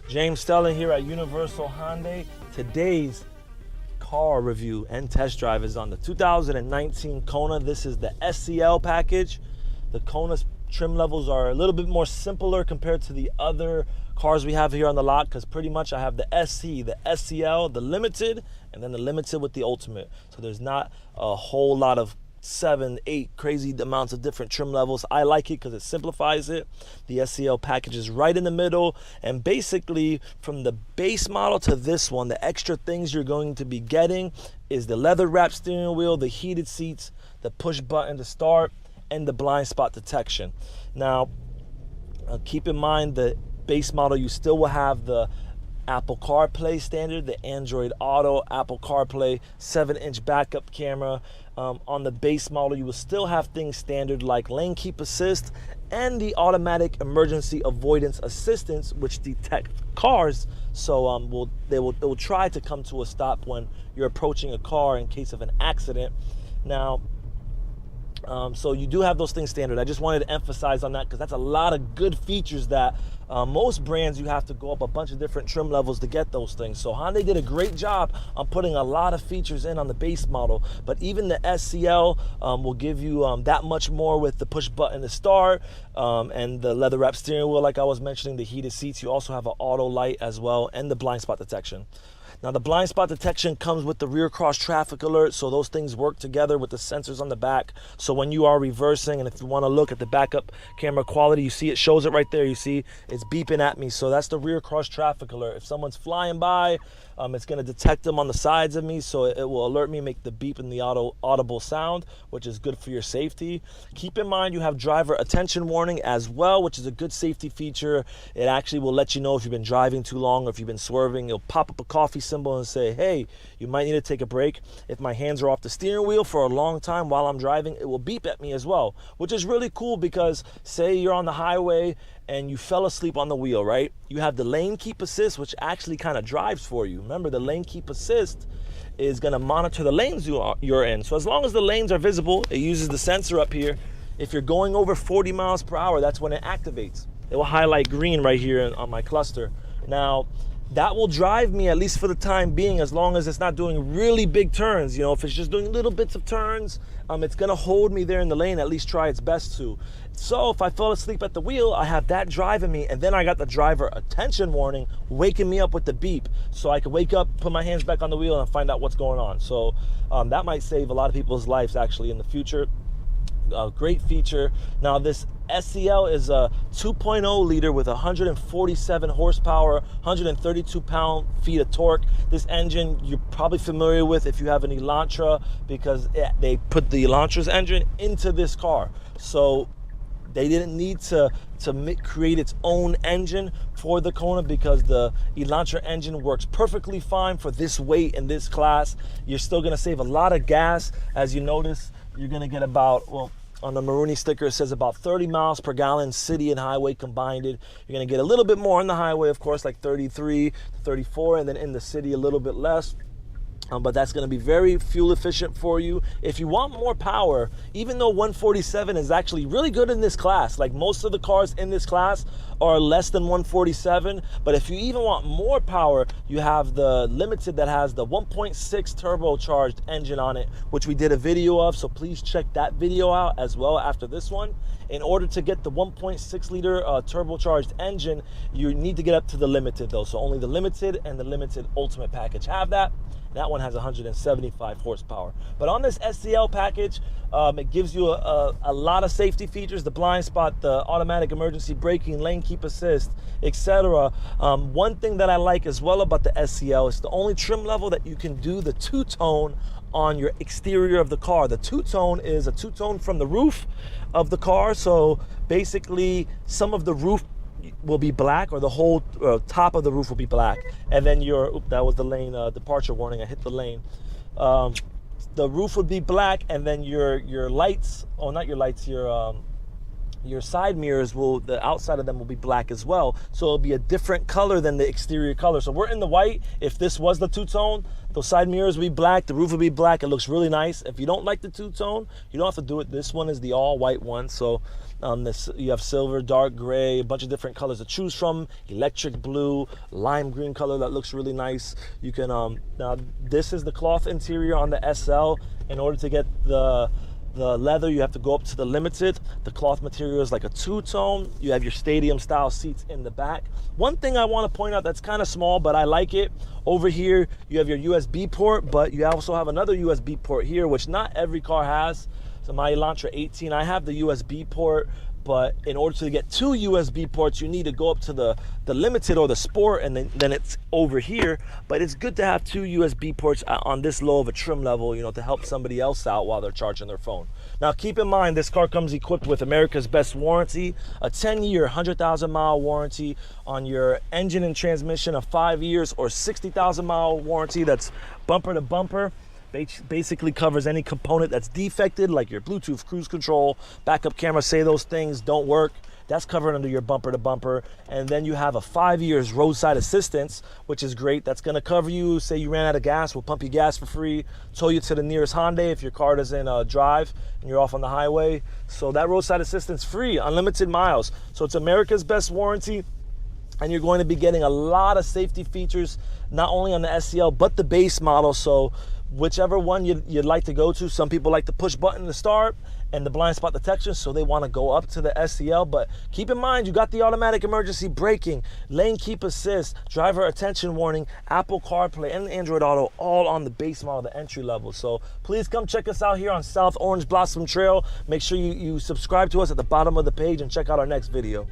James Stelling here at Universal Hyundai. Today's car review and test drive is on the 2019 Kona. This is the SEL package. The Kona's trim levels are a little bit more simpler compared to the other cars we have here on the lot, because pretty much I have the SE, the SEL, the Limited, and then the Limited with the Ultimate. So there's not a whole lot of 7, 8 crazy amounts of different trim levels. I like it because it simplifies it. The SEL package is right in the middle, and basically from the base model to this one, the extra things you're going to be getting is the leather wrapped steering wheel, the heated seats, the push button to start, and the blind spot detection. Now keep in mind the base model, you still will have the Apple CarPlay standard, the Android Auto, Apple CarPlay, 7-inch backup camera. On the base model, you will still have things standard like lane keep assist and the automatic emergency avoidance assistance, which detect cars. So they will try to come to a stop when you're approaching a car in case of an accident. Now, so you do have those things standard. I just wanted to emphasize on that because that's a lot of good features that most brands, you have to go up a bunch of different trim levels to get those things. So Hyundai did a great job on putting a lot of features in on the base model, but even the SEL will give you that much more with the push button to start and the leather wrapped steering wheel, like I was mentioning, the heated seats. You also have an auto light as well, and the blind spot detection. Now the blind spot detection comes with the rear cross traffic alert, so those things work together with the sensors on the back. So when you are reversing, and if you want to look at the backup camera quality, you see it shows it right there. You see it's beeping at me, so that's the rear cross traffic alert. If someone's flying by, it's going to detect them on the sides of me, so it will alert me, make the beep and the audible sound, which is good for your safety. Keep in mind you have driver attention warning as well, which is a good safety feature. It actually will let you know if you've been driving too long or if you've been swerving. It'll pop up a coffee symbol and say, hey, you might need to take a break. If my hands are off the steering wheel for a long time while I'm driving, it will beep at me as well, which is really cool because say you're on the highway and you fell asleep on the wheel, right? You have the lane keep assist, which actually kind of drives for you. Remember, the lane keep assist is gonna monitor the lanes you're in. So as long as the lanes are visible, it uses the sensor up here. If you're going over 40 miles per hour, that's when it activates. It will highlight green right here on my cluster. Now, that will drive me, at least for the time being, as long as it's not doing really big turns. You know, if it's just doing little bits of turns, it's gonna hold me there in the lane, at least try its best to. So if I fell asleep at the wheel, I have that driving me, and then I got the driver attention warning waking me up with the beep, so I could wake up, put my hands back on the wheel, and find out what's going on. So that might save a lot of people's lives actually in the future. Great feature. Now this SEL is a 2.0 liter with 147 horsepower, 132 pound-feet of torque. This engine you're probably familiar with if you have an Elantra, because they put the Elantra's engine into this car. So they didn't need to create its own engine for the Kona, because the Elantra engine works perfectly fine for this weight and this class. You're still gonna save a lot of gas. As you notice, you're gonna get about, well, on the Maruni sticker it says about 30 miles per gallon city and highway combined. You're gonna get a little bit more on the highway, of course, like 33 to 34, and then in the city a little bit less. But that's going to be very fuel efficient for you. If you want more power, even though 147 is actually really good in this class, like most of the cars in this class are less than 147, but if you even want more power, you have the Limited that has the 1.6 turbocharged engine on it, which we did a video of, so please check that video out as well after this one. In order to get the 1.6 liter turbocharged engine, you need to get up to the Limited though, so only the Limited and the Limited Ultimate package have that. That one has 175 horsepower. But on this SEL package, it gives you a lot of safety features, the blind spot, the automatic emergency braking, lane keep assist, etc. One thing that I like as well about the SEL is the only trim level that you can do the two-tone on your exterior of the car. The two-tone is a two-tone from the roof of the car. So basically, some of the roof will be black, or the whole top of the roof will be black, and then that was the lane departure warning. I hit the lane. The roof would be black, and then your lights, oh, not your lights, your side mirrors the outside of them will be black as well. So it'll be a different color than the exterior color. So we're in the white. If this was the two-tone, Those side mirrors will be black, the roof will be black. It looks really nice. If you don't like the two-tone, you don't have to do it. This one is the all-white one. So this, you have silver, dark gray, a bunch of different colors to choose from. Electric blue, lime green color that looks really nice. You can, now this is the cloth interior on the SL. In order to get the leather, you have to go up to the limited. The cloth material is like a two-tone. You have your stadium style seats in the back. One thing I want to point out that's kind of small, but I like it. Over here, you have your USB port, but you also have another USB port here, which not every car has. So my Elantra 18, I have the USB port, but in order to get two USB ports, you need to go up to the limited or the sport, and then it's over here. But it's good to have two USB ports on this low of a trim level, you know, to help somebody else out while they're charging their phone. Now, keep in mind, this car comes equipped with America's best warranty, a 10-year, 100,000-mile warranty on your engine and transmission, a 5 years or 60,000-mile warranty that's bumper to bumper. Basically covers any component that's defected, like your Bluetooth, cruise control, backup camera. Say those things don't work, that's covered under your bumper to bumper. And then you have a 5 years roadside assistance, which is great. That's going to cover you. Say you ran out of gas, we'll pump you gas for free, tow you to the nearest Hyundai if your car doesn't drive and you're off on the highway. So that roadside assistance, free, unlimited miles. So it's America's best warranty, and you're going to be getting a lot of safety features, not only on the SEL but the base model. So whichever one you'd like to go to. Some people like the push button to start and the blind spot detection, so they want to go up to the SEL. But keep in mind, you got the automatic emergency braking, lane keep assist, driver attention warning, Apple CarPlay, and Android Auto, all on the base model, the entry level. So please come check us out here on South Orange Blossom Trail. Make sure you subscribe to us at the bottom of the page and check out our next video.